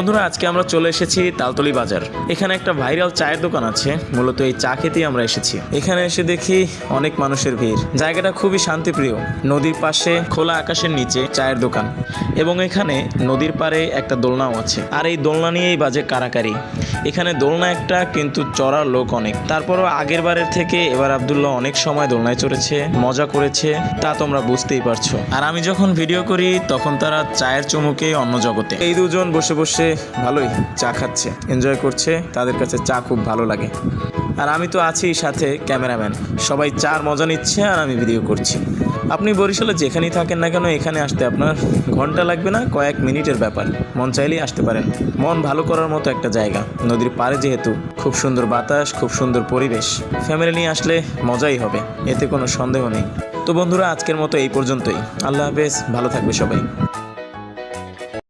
বন্ধুরা, আজকে আমরা চলে এসেছি তালতলি বাজার। এখানে একটা ভাইরাল চায়ের দোকান আছে। মূলত এই চা খেতেই আমরা এসেছি। এখানে এসে দেখি অনেক মানুষের ভিড়। জায়গাটা খুবই শান্তিপ্রিয়। নদীর পাশে খোলা আকাশের নিচে চায়ের দোকান, এবং এখানে নদীর পাড়ে একটা দোলনাও আছে। আর এই দোলনা নিয়েই বাজে কারাকারি। এখানে দোলনা একটা, কিন্তু চড়ার লোক অনেক। তারপরও আগের বারের থেকে এবার আব্দুল্লাহ অনেক সময় দোলনায় চড়েছে, মজা করেছে, তা তোমরা বুঝতেই পারছো। আর আমি যখন ভিডিও করি তখন তারা চায়ের চুমুকে অন্য জগতে। এই দুজন বসে বসে ভালোই চা খাচ্ছে, এনজয় করছে। তাদের কাছে চা খুব ভালো লাগে। আর আমি তো আছি সাথে ক্যামেরাম্যান। সবাই চার মজা নিচ্ছে আর আমি ভিডিও করছি। আপনি বরিশালে যেখানেই থাকেন না কেন, এখানে আসতে আপনার ঘন্টা লাগবে না, কয়েক মিনিটের ব্যাপার। মন চাইলেই আসতে পারেন। মন ভালো করার মতো একটা জায়গা। নদীর পাড়ে যেহেতু, খুব সুন্দর বাতাস, খুব সুন্দর পরিবেশ। ফ্যামিলি নিয়ে আসলে মজাই হবে, এতে কোনো সন্দেহ নেই। তো বন্ধুরা, আজকের মতো এই পর্যন্তই। আল্লাহ হাফেজ, ভালো থাকবে সবাই।